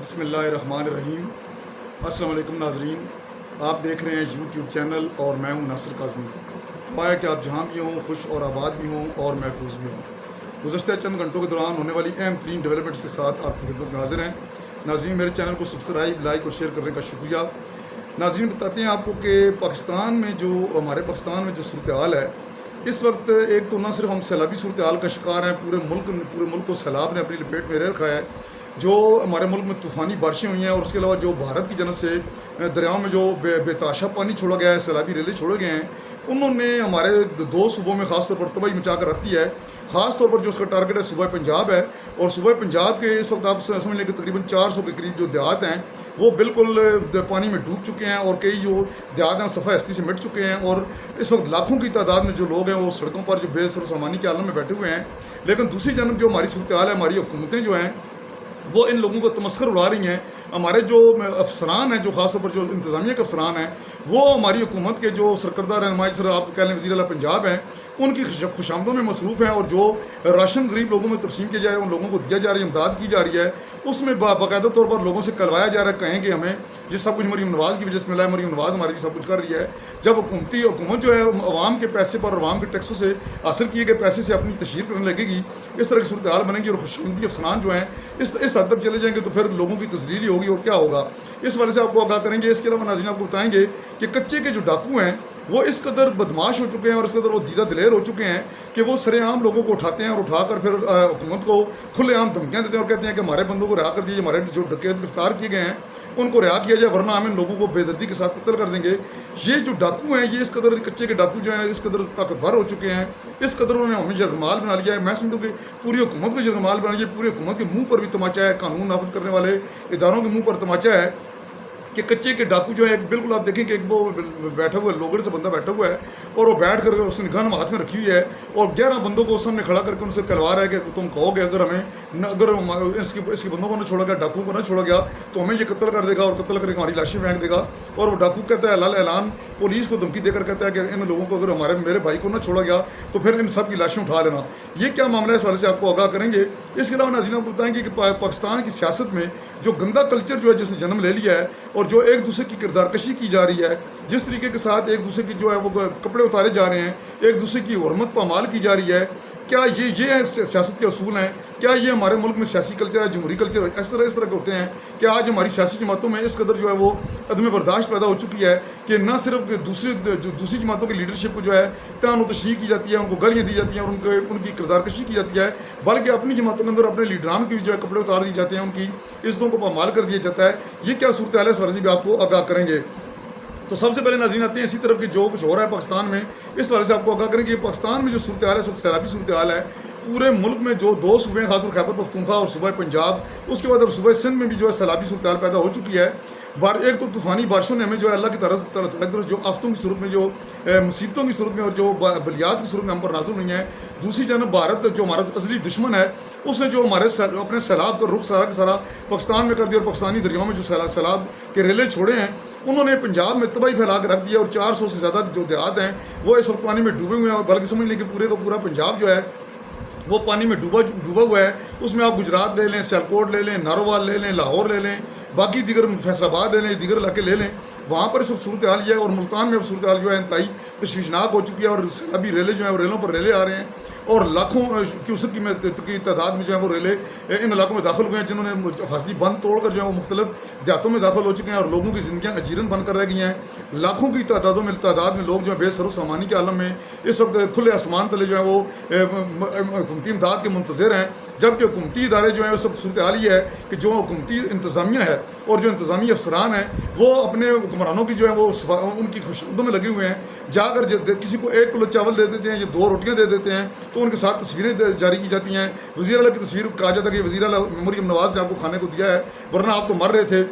بسم اللہ الرحمن الرحیم۔ السلام علیکم ناظرین، آپ دیکھ رہے ہیں یوٹیوب چینل اور میں ہوں ناصر کاظمی۔ دعا ہے کہ آپ جہاں بھی ہوں خوش اور آباد بھی ہوں اور محفوظ بھی ہوں۔ گزشتہ چند گھنٹوں کے دوران ہونے والی اہم ترین ڈیولپمنٹس کے ساتھ آپ کی خدمت میں حاضر ہیں۔ ناظرین، میرے چینل کو سبسکرائب، لائک اور شیئر کرنے کا شکریہ۔ ناظرین، بتاتے ہیں آپ کو کہ ہمارے پاکستان میں جو صورتحال ہے اس وقت، ایک تو نہ صرف ہم سیلابی صورتحال کا شکار ہیں، پورے ملک کو سیلاب نے اپنی لپیٹ میں لے رکھا ہے۔ جو ہمارے ملک میں طوفانی بارشیں ہوئی ہیں اور اس کے علاوہ جو بھارت کی جانب سے دریاؤں میں جو بے تحاشا پانی چھوڑا گیا ہے، سیلابی ریلے چھوڑے گئے ہیں، انہوں نے ہمارے دو صوبوں میں خاص طور پر تباہی مچا کر رکھ دی ہے۔ خاص طور پر جو اس کا ٹارگٹ ہے صوبہ پنجاب ہے، اور صوبہ پنجاب کے اس وقت آپ سمجھ لیں کہ تقریباً 400 کے قریب جو دیہات ہیں وہ بالکل پانی میں ڈوب چکے ہیں، اور کئی جو دیہات ہیں صفحہ ہستی سے مٹ چکے ہیں، اور اس وقت لاکھوں کی تعداد میں جو لوگ ہیں وہ سڑکوں پر جو بے سر و سامانی کے عالم میں بیٹھے ہوئے ہیں۔ لیکن دوسری جانب جو ہماری صورتحال ہے، ہماری حکومتیں جو ہیں وہ ان لوگوں کو تمسخر اڑا رہی ہیں۔ ہمارے جو افسران ہیں، جو خاص طور پر جو انتظامیہ کے افسران ہیں، وہ ہماری حکومت کے جو سرکردہ رہنمائی سر آپ کہہ لیں وزیر اعلیٰ پنجاب ہیں، ان کی خوشامدوں میں مصروف ہیں، اور جو راشن غریب لوگوں میں تقسیم کیا جا رہا ہے، ان لوگوں کو دیا جا رہی ہے، امداد کی جا رہی ہے، اس میں باقاعدہ طور پر لوگوں سے کلوایا جا رہا ہے، کہیں کہ ہمیں یہ سب کچھ مریم نواز کی وجہ سے ملا ہے، مریم نواز ہمارے لیے سب کچھ کر رہی ہے۔ جب حکومت جو ہے عوام کے پیسے پر، عوام کے ٹیکسوں سے حاصل کیے گئے پیسے سے اپنی تشہیر کرنے لگے گی، اس طرح کی صورتحال بنے گی، اور خوشامدی افسران جو ہیں اس حد تک چلے جائیں گے تو پھر لوگوں کی تذلیل ہی ہوگی، اور کیا ہوگا اس والے سے آپ کو آگاہ کریں گے۔ اس کے علاوہ ناظرین آپ کو بتائیں گے کہ کچے کے جو ڈاکو ہیں وہ اس قدر بدماش ہو چکے ہیں، اور اس قدر وہ دیدہ دلیر ہو چکے ہیں کہ وہ سرے عام لوگوں کو اٹھاتے ہیں، اور اٹھا کر پھر حکومت کو کھلے عام دھمکیاں دیتے ہیں، اور کہتے ہیں کہ ہمارے بندوں کو رہا کر دیجیے، ہمارے جو ڈکیت گرفتار کیے گئے ہیں ان کو رہا کیا جائے، ورنہ ہم ان لوگوں کو بے دردی کے ساتھ قتل کر دیں گے۔ یہ جو ڈاکو ہیں، یہ اس قدر کچے کے ڈاکو جو ہیں اس قدر طاقتور ہو چکے ہیں، اس قدر انہوں نے ہمیں یرغمال بنا لیا ہے۔ میں سمجھوں کہ پوری حکومت کو یرغمال بنا لیا ہے، پوری حکومت کے منہ پر بھی تماچا ہے، قانون نافذ کرنے والے اداروں کے منہ پر تماچا ہے کہ کچے کے ڈاکو جو ہے بالکل آپ دیکھیں کہ ایک وہ بیٹھا ہوا ہے، لوگڑ سے بندہ بیٹھا ہوا ہے، اور وہ بیٹھ کر اس نے گن ہاتھ میں رکھی ہوئی ہے، اور 11 بندوں کو اس سامنے کھڑا کر کے ان سے کہلوا رہا ہے کہ تم کہو گے اگر اس کے بندوں کو نہ چھوڑا گیا، ڈاکو کو نہ چھوڑا گیا تو ہمیں یہ قتل کر دے گا، اور قتل کر کے ہماری لاشیں پھینک دے گا۔ اور وہ ڈاکو کہتا ہے حلال اعلان پولیس کو دھمکی دے کر کہتا ہے کہ ان لوگوں کو اگر میرے بھائی کو نہ چھوڑا گیا تو پھر ان سب کی لاشیں اٹھا لینا۔ یہ کیا معاملہ ہے، اس والے سے آپ کو آگاہ کریں گے۔ اس کے علاوہ ناظرین آپ کو بتائیں گے کہ پاکستان کی سیاست میں جو گندا کلچر جو ہے جس نے جنم لے لیا ہے، اور جو ایک دوسرے کی کردار کشی کی جا رہی ہے، جس طریقے کے ساتھ ایک دوسرے کی جو ہے وہ کپڑے اتارے جا رہے ہیں، ایک دوسرے کی حرمت پامال کی جا رہی ہے، کیا یہ سیاست کے اصول ہیں؟ کیا یہ ہمارے ملک میں سیاسی کلچر ہے، جمہوری کلچر اس طرح کے ہوتے ہیں کہ آج ہماری سیاسی جماعتوں میں اس قدر جو ہے وہ عدم برداشت پیدا ہو چکی ہے کہ نہ صرف دوسری جماعتوں کی لیڈرشپ کو جو ہے تعان و تشریح کی جاتی ہے، ان کو گالیاں دی جاتی ہیں، اور ان کی کردار کشی کی جاتی ہے، بلکہ اپنی جماعتوں کے اندر اپنے لیڈران کی جو ہے کپڑے اتار دیے جاتے ہیں، ان کی عزتوں کو پامال کر دیا جاتا ہے۔ یہ کیا صورتحال ہے، اس وجہ سے بھی آپ کو آگاہ کریں گے۔ تو سب سے پہلے ناظرین آتے ہیں اسی طرف کہ جو کچھ ہو رہا ہے پاکستان میں، اس والے سے آپ کو آگاہ کریں کہ پاکستان میں جو صورتحال ہے اس وقت سیلابی صورتحال ہے۔ پورے ملک میں جو 2 صوبے ہیں، خاص طور خیبر پختونخوا اور صوبہ پنجاب، اس کے بعد اب صوبہ سندھ میں بھی جو ہے سیلابی صورتحال پیدا ہو چکی ہے۔ ایک تو طوفانی بارشوں نے ہمیں جو ہے اللہ کی طرف جو آفتوں کی صورت میں، جو مصیبتوں کی صورت میں اور جو بلیات کی صورت میں ہم پر نازل ہوئی ہیں۔ دوسری جانب بھارت جو ہمارا اصلی دشمن ہے، اس نے جو ہمارے اپنے سیلاب کا رخ سارا کا سارا پاکستان میں کر دیا، اور پاکستانی دریاؤں میں جو سیلاب کے ریلے چھوڑے ہیں، انہوں نے پنجاب میں تباہی پھیلا کے رکھ دیا، اور 400 سے زیادہ جو دیہات ہیں وہ اس وقت پانی میں ڈوبے ہوئے ہیں، اور بلکہ سمجھ لیں کہ پورے کا پورا پنجاب جو ہے وہ پانی میں ڈوبا ہوا ہے۔ اس میں آپ گجرات لے لیں، سیالکوٹ لے لیں، ناروال لے لیں، لاہور لے لیں، باقی دیگر فیصل آباد لے لیں، دیگر علاقے لے لیں، وہاں پر اس وقت صورتحال یہ ہے۔ اور ملتان میں اب صورتحال جو ہے انتہائی تشویشناک ہو چکی ہے، اور سیلابی ریلے جو ہیں وہ ریلوں پر ریلے آ رہے ہیں، اور لاکھوں کیوسک کی تعداد میں جو ہے وہ ریلے ان علاقوں میں داخل ہوئے ہیں، جنہوں نے فاصلی بند توڑ کر جو ہے وہ مختلف دیہاتوں میں داخل ہو چکے ہیں، اور لوگوں کی زندگیاں اجیرن بن کر رہ گئی ہیں۔ لاکھوں کی تعداد میں لوگ جو ہے بے سر و سامانی کے عالم میں اس وقت کھلے آسمان تلے جو ہیں وہ حکومتی امداد کے منتظر ہیں، جبکہ حکومتی ادارے جو ہیں اس وقت صورتحال یہ ہے کہ جو حکومتی انتظامیہ ہے اور جو انتظامی افسران ہیں وہ اپنے حکمرانوں کی جو ہے وہ ان کی خوشامدوں میں لگے ہوئے ہیں۔ جا کر کسی کو 1 کلو چاول دے دیتے ہیں یا 2 روٹیاں دے دیتے ہیں تو ان کے ساتھ تصویریں جاری کی جاتی ہیں۔ وزیر اعلیٰ کی تصویر کہا جاتا ہے کہ وزیر اعلیٰ مریم نواز نے آپ کو کھانے کو دیا ہے، ورنہ آپ تو مر رہے تھے۔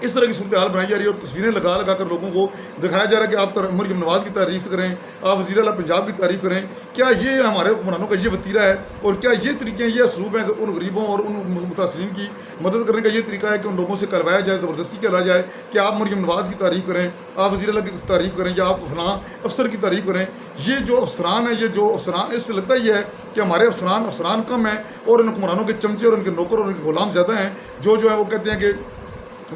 اس طرح کی صورتحال بنائی جا رہی ہے اور تصویریں لگا لگا کر لوگوں کو دکھایا جا رہا ہے کہ آپ مریم نواز کی تعریف کریں، آپ وزیر اعلیٰ پنجاب کی تعریف کریں۔ کیا یہ ہمارے حکمرانوں کا یہ وتیرہ ہے؟ اور کیا یہ طریقے یہ اسلوب ہیں کہ ان غریبوں اور ان متاثرین کی مدد کرنے کا یہ طریقہ ہے کہ ان لوگوں سے کروایا جائے، زبردستی کیا جائے کہ آپ مریم نواز کی تعریف کریں، آپ وزیر اعلیٰ کی تعریف کریں یا آپ فلاں افسر کی تعریف کریں؟ یہ جو افسران ہیں، یہ جو افسران، اس سے لگتا یہ ہے کہ ہمارے افسران کم ہیں اور ان حکمرانوں کے چمچے اور ان کے نوکر اور ان کے غلام زیادہ ہیں، جو ہے وہ کہتے ہیں کہ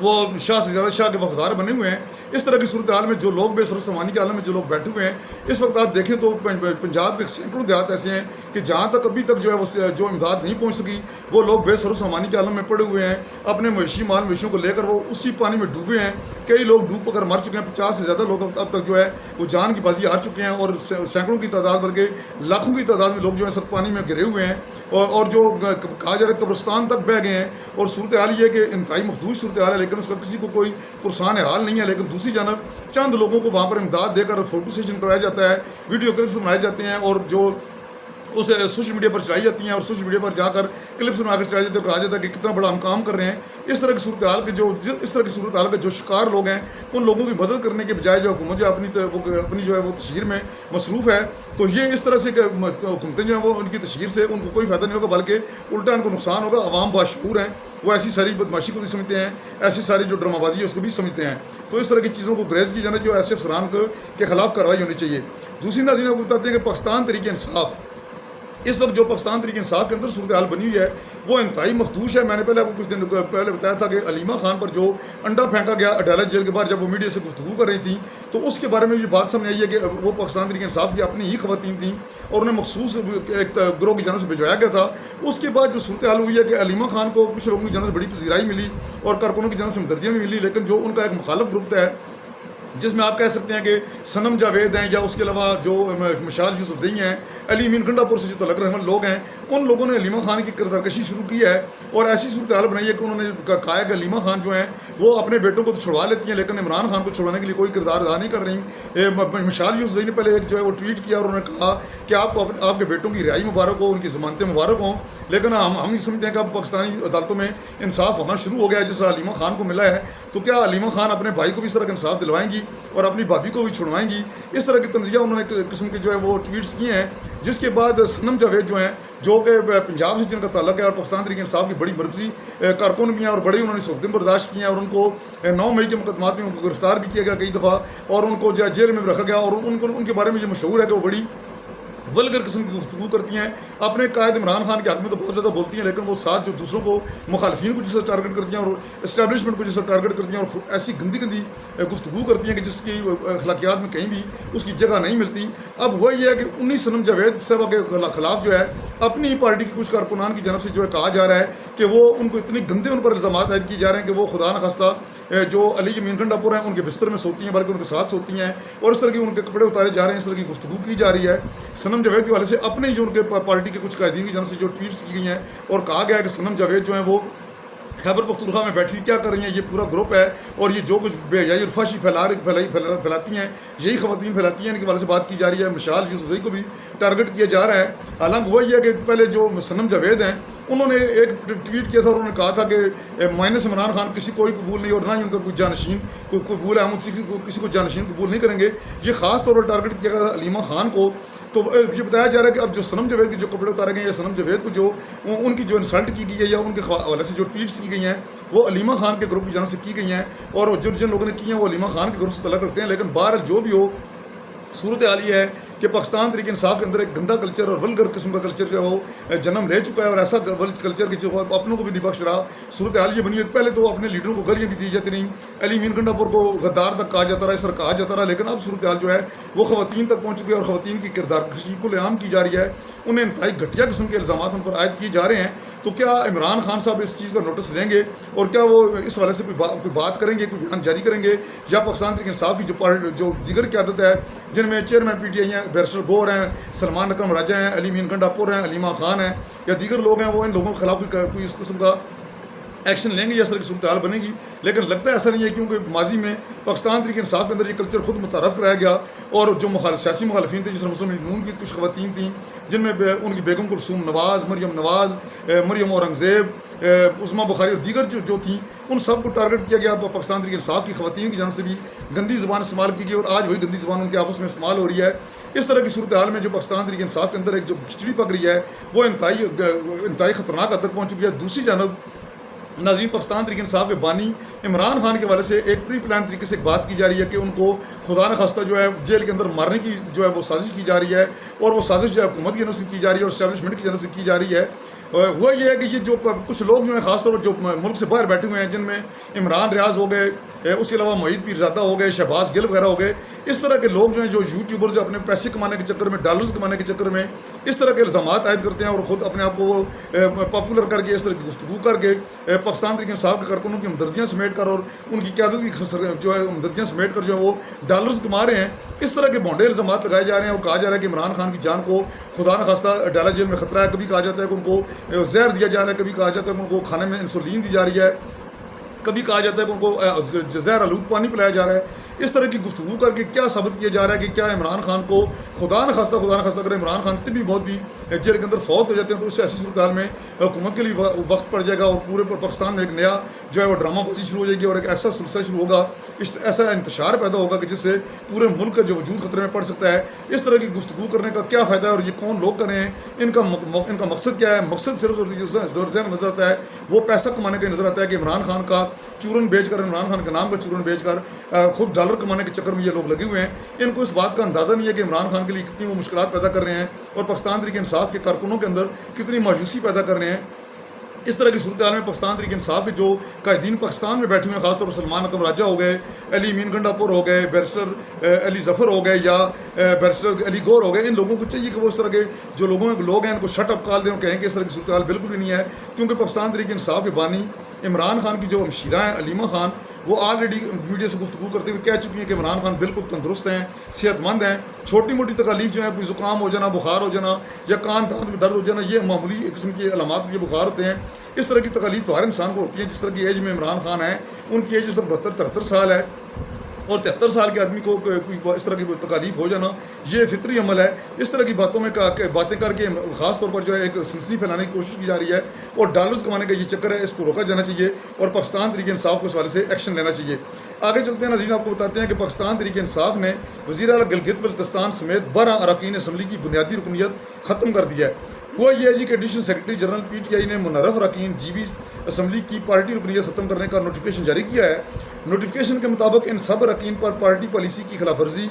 وہ شاہ سے زیادہ شاہ کے وفادار بنے ہوئے ہیں۔ اس طرح کی صورتحال میں جو لوگ بے سر و سامانی کے عالم میں جو لوگ بیٹھے ہوئے ہیں، اس وقت آپ دیکھیں تو پنجاب کے سینکڑوں دیہات ایسے ہیں کہ جہاں تک ابھی تک جو ہے وہ جو امداد نہیں پہنچ سکی، وہ لوگ بے سر و سامانی کے عالم میں پڑے ہوئے ہیں، اپنے مویشی مال مویشیوں کو لے کر وہ اسی پانی میں ڈوبے ہیں۔ کئی لوگ ڈوب کر مر چکے ہیں، 50 سے زیادہ لوگ اب تک جو ہے وہ جان کی بازی ہار چکے ہیں، اور سینکڑوں کی تعداد بلکہ لاکھوں کی تعداد میں لوگ جو ہے سب پانی میں گرے ہوئے ہیں، اور جو کہا جا رہا ہے قبرستان تک بہہ گئے ہیں۔ اور صورتحال یہ ہے کہ انتہائی محدود صورتحال ہے، لیکن اس کا کسی کو کوئی پرسان حال نہیں ہے۔ لیکن دوسری جانب چند لوگوں کو وہاں پر امداد دے کر فوٹو سیشن کرایا جاتا ہے، ویڈیو کلپس بنائے جاتے ہیں، اور جو اسے سوشل میڈیا پر چلائی جاتی ہیں، اور سوشل میڈیا پر جا کر کلپس بنا کر چلائی جاتی ہے، کہا جاتا ہے کہ کتنا بڑا ہم کام کر رہے ہیں۔ اس طرح کی صورتحال کے جو شکار لوگ ہیں، ان لوگوں کی مدد کرنے کے بجائے جو حکومت جو اپنی جو ہے وہ تشہیر میں مصروف ہے، تو یہ اس طرح سے کہ حکومتیں جو ہیں وہ ان کی تشہیر سے ان کو کوئی فائدہ نہیں ہوگا، بلکہ الٹا ان کو نقصان ہوگا۔ عوام باشعور ہیں، وہ ایسی ساری بدماشی کو بھی سمجھتے ہیں، ایسی ساری جو ڈرامہ بازی ہے اس کو بھی سمجھتے ہیں۔ تو اس طرح کی چیزوں کو گریز کی جانا چاہیے، ایسے افسران کے خلاف کارروائی ہونی چاہیے۔ دوسری ناظرین آپ کو بتاتے ہیں کہ پاکستان تحریک انصاف، اس وقت جو پاکستان تحریک انصاف کے اندر صورتحال بنی ہوئی ہے وہ انتہائی مخدوش ہے۔ میں نے پہلے آپ کو کچھ دن پہلے بتایا تھا کہ علیمہ خان پر جو انڈا پھینکا گیا عدالت جیل کے باہر، جب وہ میڈیا سے گفتگو کر رہی تھیں تو اس کے بارے میں یہ بات سامنے آئی ہے کہ وہ پاکستان تحریک انصاف کی اپنی ہی خواتین تھیں اور انہیں مخصوص ایک گروہ کی جانب سے بھجوایا گیا تھا۔ اس کے بعد جو صورتحال ہوئی ہے کہ علیمہ خان کو کچھ لوگوں کی جانب سے بڑی پذیرائی ملی اور کارکنوں کی جانب سے ہمدردیاں بھی ملی، لیکن جو ان کا ایک مخالف گروپ ہے جس میں آپ کہہ سکتے ہیں کہ صنم جاوید ہیں، یا اس کے علاوہ جو مشال یوسفزئی ہیں، علی امین گنڈا پور سے جو تعلق رحمت لوگ ہیں، ان لوگوں نے علیمہ خان کی کردار کشی شروع کی ہے اور ایسی صورتحال بنائی ہے کہ انہوں نے کہا ہے کہ علیمہ خان جو ہیں وہ اپنے بیٹوں کو تو چھڑوا لیتی ہیں، لیکن عمران خان کو چھڑوانے کے لیے کوئی کردار ادا نہیں کر رہی۔ مشال یوسفزئی نے پہلے جو ہے وہ ٹویٹ کیا اور انہوں نے کہا کہ آپ کے بیٹوں کی رہائی مبارک ہو، ان کی ضمانتیں مبارک ہوں، لیکن ہم یہ سمجھتے ہیں کہ اب پاکستانی عدالتوں میں انصاف ہونا شروع ہو گیا ہے جس طرح علیمہ خان کو ملا ہے۔ تو کیا علیمہ خان اپنے بھائی کو بھی اس طرح کا انصاف دلوائیں گی اور اپنی بھابھی کو بھی چھڑوائیں گی؟ اس طرح کی تنزیہ انہوں نے ایک قسم کے جو ہے وہ ٹویٹس کیے ہیں، جس کے بعد صنم جاوید جو ہیں جو کہ پنجاب سے جن کا تعلق ہے اور پاکستان تحریک انصاف کی بڑی مرکزی کارکن بھی ہیں اور بڑی انہوں نے صحبتیں برداشت کی ہیں، اور ان کو 9 مئی کے مقدمات میں ان کو گرفتار بھی کیا گیا کئی دفعہ اور ان کو جیل میں بھی رکھا گیا، اور ان کے بارے میں یہ مشہور ہے کہ وہ بڑی ولگر قسم کی گفتگو کرتی ہیں۔ اپنے قائد عمران خان کے حق میں تو بہت زیادہ بولتی ہیں، لیکن وہ ساتھ جو دوسروں کو مخالفین کو جس سے ٹارگٹ کرتی ہیں اور اسٹیبلشمنٹ کو جس سے ٹارگٹ کرتی ہیں اور ایسی گندی گفتگو کرتی ہیں کہ جس کی اخلاقیات میں کہیں بھی اس کی جگہ نہیں ملتی۔ اب وہ یہ ہے کہ 19 صنم جاوید صاحبہ کے خلاف جو ہے اپنی پارٹی کی کچھ کارکنان کی جانب سے جو ہے کہا جا رہا ہے کہ وہ ان کو اتنے گندے ان پر الزامات عائد کیے جا رہے ہیں کہ وہ خدا نخواستہ جو علی امین گنڈا پور ہیں ان کے بستر میں سوتی ہیں، بلکہ ان کے ساتھ سوتی ہیں، اور اس طرح کی ان کے کپڑے اتارے جا رہے ہیں، اس طرح کی گفتگو کی جا رہی ہے۔ صنم جاوید کے والے سے اپنے ہی جو ان کے پارٹی کے کچھ قائدین کی جانب سے جو ٹویٹس کی گئی ہیں اور کہا گیا ہے کہ صنم جاوید جو ہیں وہ خیبر پختونخوا میں بیٹھی کیا کر رہی ہیں، یہ پورا گروپ ہے اور یہ جو کچھ بے حیائی اور فحشی پھیلاتی ہیں یہی خواتین پھیلاتی ہیں، ان کے والے سے بات کی جا رہی ہے۔ مشال یوسفزئی کو بھی ٹارگٹ کیا جا رہا ہے۔ حالانکہ وہ یہ ہے کہ پہلے جو صنم جاوید ہیں انہوں نے ایک ٹویٹ کیا تھا اور انہوں نے کہا تھا کہ مائنس عمران خان کسی کوئی قبول نہیں اور نہ ہی ان کا کوئی جانشین قبول ہے، ہم کسی کو جانشین قبول نہیں کریں گے۔ یہ خاص طور پر ٹارگٹ کیا گیا تھا علیمہ خان کو۔ تو یہ بتایا جا رہا ہے کہ اب جو صنم جاوید کے جو کپڑے اتارے گئے ہیں یا صنم جاوید کو جو ان کی جو انسلٹ کی گئی ہے یا ان کے حوالے سے جو ٹویٹس کی گئی ہیں وہ علیمہ خان کے گروپ کی جانب سے کی گئی ہیں، اور جن لوگوں نے کی ہیں وہ علیمہ خان کے گروپ سے تعلق رکھتے ہیں۔ لیکن بہرحال جو بھی ہو، صورتحال یہ ہے کہ پاکستان تحریک انصاف کے اندر ایک گندا کلچر اور ولگر قسم کا کلچر جو ہے وہ جنم لے چکا ہے، اور ایسا کلچر کہ جو اپنوں کو بھی نہیں بخش رہا۔ صورتحال یہ بنی ہوئی، پہلے تو اپنے لیڈروں کو گالیاں بھی دی جاتی نہیں، علی امین گنڈا پور کو غدار تک کہا جاتا رہا، اس طرح کہا جاتا رہا، لیکن اب صورتحال جو ہے وہ خواتین تک پہنچ چکی ہے اور خواتین کی کردار کشی کو عام کی جا رہی ہے، انہیں انتہائی گھٹیا قسم کے الزامات ان پر عائد کیے جا رہے ہیں۔ تو کیا عمران خان صاحب اس چیز کا نوٹس لیں گے اور کیا وہ اس حوالے سے کوئی بات کریں گے، کوئی بیان جاری کریں گے، یا پاکستان تحریک انصاف کی جو دیگر قیادت ہے جن میں چیئرمین پی ٹی آئی ہیں، بیرسٹر گور ہیں، سلمان اکرم راجہ ہیں، علی امین گنڈا پور ہیں، علیمہ خان ہیں یا دیگر لوگ ہیں، وہ ان لوگوں کے خلاف کوئی اس قسم کا ایکشن لیں گے یا اس طرح کی صورتحال بنے گی؟ لیکن لگتا ہے ایسا نہیں ہے، کیونکہ ماضی میں پاکستان تحریک انصاف کے اندر یہ کلچر خود متعارف رہ گیا، اور جو سیاسی مخالفین تھے جس طرح مسلم لیگ نون کی کچھ خواتین تھیں جن میں ان کی بیگم کلثوم نواز، مریم نواز، مریم اورنگزیب عظمیٰ بخاری اور دیگر جو تھیں ان سب کو ٹارگٹ کیا گیا. پاکستان تحریک انصاف کی خواتین کی جانب سے بھی گندی زبان استعمال کی گئی اور آج وہی گندی زبان ان کے آپس میں استعمال ہو رہی ہے. اس طرح کی صورتحال میں جو پاکستان تحریک انصاف کے اندر ایک جو کھچڑی پک رہی ہے وہ انتہائی خطرناک حد تک پہنچ چکی ہے. دوسری جانب ناظرین پاکستان تحریک انصاف کے بانی عمران خان کے حوالے سے ایک پری پلان طریقے سے ایک بات کی جا رہی ہے کہ ان کو خدا نخواستہ جو ہے جیل کے اندر مارنے کی جو ہے وہ سازش کی جا رہی ہے اور وہ سازش جو ہے حکومت کی جانب سے کی جا رہی ہے اور اسٹیبلشمنٹ کی جانب سے کی جا رہی ہے. وہ یہ ہے کہ یہ جو کچھ لوگ جو ہیں خاص طور پر جو ملک سے باہر بیٹھے ہوئے ہیں جن میں عمران ریاض ہو گئے, اس کے علاوہ معید پیرزادہ ہو گئے, شہباز گل وغیرہ ہو گئے, اس طرح کے لوگ جو ہیں جو یوٹیوبر جو اپنے پیسے کمانے کے چکر میں ڈالرز کمانے کے چکر میں اس طرح کے الزامات عائد کرتے ہیں اور خود اپنے آپ کو پاپولر کر کے اس طرح کی گفتگو کر کے پاکستان تحریک انصاف کے کارکنوں کی ہمدردیاں سمیٹ کر اور ان کی قیادت کی جو ہے ہمدردیاں سمیٹ کر جو ہے وہ ڈالرز کما رہے ہیں. اس طرح کے بونڈے الزامات لگائے جا رہے ہیں اور کہا جا رہا ہے کہ عمران خان کی جان کو خدا نخواستہ ڈالا جیل میں خطرہ ہے. کبھی کہا جاتا ہے کہ ان کو زہر دیا جا رہا ہے, کبھی کہا جاتا ہے کہ ان کو کھانے میں انسولین دی جا رہی ہے, کبھی کہا جاتا ہے کہ ان کو زہر آلود پانی پلایا جا رہا ہے. اس طرح کی گفتگو کر کے کیا ثابت کیا جا رہا ہے کہ کیا عمران خان کو خدا نخواستہ اگر عمران خان طبی بہت بھی جیل کے اندر فوت ہو جاتے ہیں تو اس سے ایسی صورتحال میں حکومت کے لیے وقت پڑ جائے گا اور پورے پاکستان میں ایک نیا جو ہے وہ ڈرامہ بازی شروع ہو جائے گی اور ایک ایسا سلسلہ شروع ہوگا, ایسا انتشار پیدا ہوگا کہ جس سے پورے ملک کا جو وجود خطرے میں پڑ سکتا ہے. اس طرح کی گفتگو کرنے کا کیا فائدہ ہے اور یہ کون لوگ کر رہے ہیں, ان کا مقصد کیا ہے؟ مقصد صرف زور ذہن نظر آتا ہے وہ پیسہ کمانے کا نظر آتا ہے کہ عمران خان کا چورن بیچ کر, عمران خان کے نام کا چورن بیچ کر خود ڈالر کمانے کے چکر میں یہ لوگ لگے ہوئے ہیں. ان کو اس بات کا اندازہ نہیں ہے کہ عمران خان کے لیے کتنی وہ مشکلات پیدا کر رہے ہیں اور پاکستان تحریک انصاف کے کارکنوں کے اندر کتنی مایوسی پیدا کر رہے ہیں. اس طرح کی صورتحال میں پاکستان تحریک انصاف کے جو قائدین پاکستان میں بیٹھے ہوئے ہیں, خاص طور پر سلمان اکرم راجہ ہو گئے, علی امین گنڈاپور ہو گئے, بیرسٹر علی ظفر ہو گئے یا بیرسٹر علی گور ہو گئے, ان لوگوں کو چاہیے کہ وہ اس طرح کے جو لوگ ہیں ان کو شٹ اپ کال دیں اور کہیں کہ اس طرح کی صورتحال بالکل بھی نہیں ہے. کیونکہ پاکستان تحریک انصاف کے بانی عمران خان کی جو ہمشیرہ ہیں علیمہ خان, وہ آلریڈی میڈیا سے گفتگو کرتے ہوئے کہہ چکی ہیں کہ عمران خان بالکل تندرست ہیں, صحت مند ہیں. چھوٹی موٹی تکالیف جو ہیں, کوئی زکام ہو جانا, بخار ہو جانا یا کان دانت میں درد ہو جانا, یہ معمولی قسم کے علامات یہ بخار ہوتے ہیں. اس طرح کی تکالیف تو ہر انسان کو ہوتی ہیں. جس طرح کی ایج میں عمران خان ہیں, ان کی ایج 72-73 سال ہے اور 73 سال کے آدمی کو کوئی اس طرح کی تکالیف ہو جانا یہ فطری عمل ہے. اس طرح کی باتیں کر کے خاص طور پر جو ہے ایک سنسنی پھیلانے کی کوشش کی جا رہی ہے اور ڈالرز کمانے کا یہ چکر ہے, اس کو روکا جانا چاہیے اور پاکستان تحریک انصاف کو اس حوالے سے ایکشن لینا چاہیے. آگے چلتے ہیں ناظرین, آپ کو بتاتے ہیں کہ پاکستان تحریک انصاف نے وزیر اعلیٰ گلگت بلتستان سمیت 12 اراکین اسمبلی کی بنیادی رکنیت ختم کر دی ہے. وہ یہ ہے جی کہ additional secretary general P T I نے منعرف اراکین جی بی اسمبلی کی پارٹی رکنیت ختم کرنے کا نوٹیفکیشن جاری کیا ہے. نوٹیفکیشن کے مطابق ان سب اراکین پر پارٹی پالیسی کی خلاف ورزی,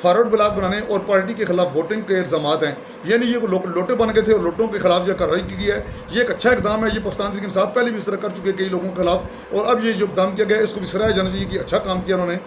فارورڈ بلاک بنانے اور پارٹی کے خلاف ووٹنگ کے الزامات ہیں. یعنی یہ لوٹے بن گئے تھے اور لوٹوں کے خلاف جو کارروائی کی گئی ہے. یہ ایک اچھا اقدام ہے. یہ پاکستان تحریک انصاف پہلے بھی اس طرح کر چکے کئی لوگوں کے خلاف اور اب یہ جو اقدام کیا گیا ہے اس کو بھی سراہا جانا چاہیے کہ اچھا کام کیا انہوں نے.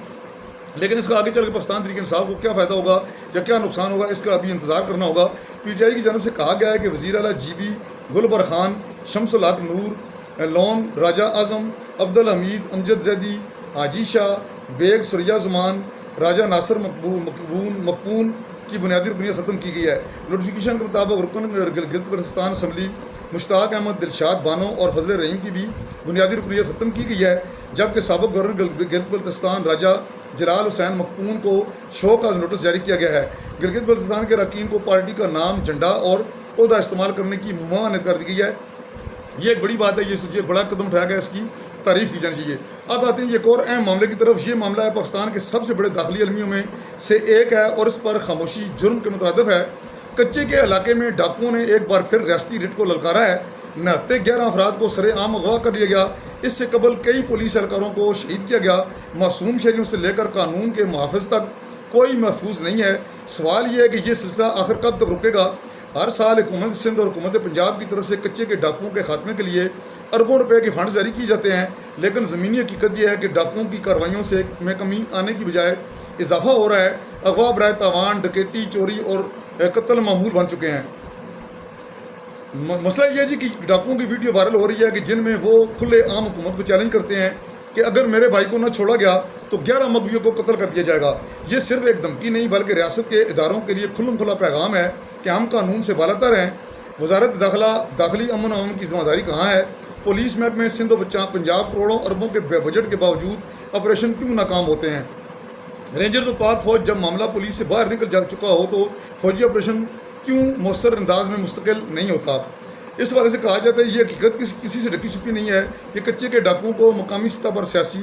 لیکن اس کا آگے چل کے پاکستان تحریک انصاف کو کیا فائدہ ہوگا یا کیا نقصان ہوگا, اس کا ابھی انتظار کرنا ہوگا. پی ٹی آئی کی جانب سے کہا گیا ہے کہ وزیر اعلیٰ جی بی گلبر خان, شمس الحق نور, لون راجہ اعظم, عبدالحمید امجد زیدی, حاجی شاہ, بیگ سریا زمان, راجہ ناصر مقبون کی بنیادی رکنیت ختم کی گئی ہے. نوٹیفکیشن کے مطابق رکن گلگت بلتستان اسمبلی مشتاق احمد, دلشاد بانو اور فضل رحیم کی بھی بنیادی رکنیت ختم کی گئی ہے, جبکہ سابق گورنر گلگت بلتستان راجہ جلال حسین مقپون کو شو کاز نوٹس جاری کیا گیا ہے. گلگت بلتستان کے اراکین کو پارٹی کا نام, جھنڈا اور عہدہ استعمال کرنے کی ممانعت کر دی گئی ہے. یہ ایک بڑی بات ہے, یہ بڑا قدم اٹھایا گیا, اس کی تعریف کی جانی چاہیے. اب آتے ہیں ایک اور اہم معاملے کی طرف. یہ معاملہ ہے پاکستان کے سب سے بڑے داخلی المیوں میں سے ایک ہے اور اس پر خاموشی جرم کے مترادف ہے. کچے کے علاقے میں ڈاکوؤں نے ایک بار پھر ریاستی ریٹ کو للکارا ہے. 11 افراد کو سرے عام اغوا کر لیا گیا. اس سے قبل کئی پولیس اہلکاروں کو شہید کیا گیا. معصوم شہریوں سے لے کر قانون کے محافظ تک کوئی محفوظ نہیں ہے. سوال یہ ہے کہ یہ سلسلہ آخر کب تک رکے گا؟ ہر سال حکومت سندھ اور حکومت پنجاب کی طرف سے کچے کے ڈاکوؤں کے خاتمے کے لیے اربوں روپے کے فنڈ جاری کیے جاتے ہیں, لیکن زمینی حقیقت یہ ہے کہ ڈاکوؤں کی کارروائیوں میں کمی آنے کی بجائے اضافہ ہو رہا ہے. اغوا برائے تاوان, ڈکیتی, چوری اور قتل معمول بن چکے ہیں. مسئلہ یہ ہے جی کہ ڈاکوؤں کی ویڈیو وائرل ہو رہی ہے کہ جن میں وہ کھلے عام حکومت کو چیلنج کرتے ہیں کہ اگر میرے بھائی کو نہ چھوڑا گیا تو 11 مغویوں کو قتل کر دیا جائے گا. یہ صرف ایک دھمکی نہیں بلکہ ریاست کے اداروں کے لیے کھلم کھلا پیغام ہے کہ ہم قانون سے بالاتر ہیں. وزارت داخلی امن و امن کی ذمہ داری کہاں ہے؟ پولیس محکمے سندھ و پنجاب کروڑوں اربوں کے بجٹ کے باوجود آپریشن کیوں ناکام ہوتے ہیں؟ رینجرز و پاک فوج جب معاملہ پولیس سے باہر نکل جا چکا ہو تو فوجی آپریشن کیوں مؤثر انداز میں مستقل نہیں ہوتا؟ اس حوالے سے کہا جاتا ہے یہ حقیقت کسی سے ڈھکی چھپی نہیں ہے کہ کچے کے ڈاکوؤں کو مقامی سطح پر سیاسی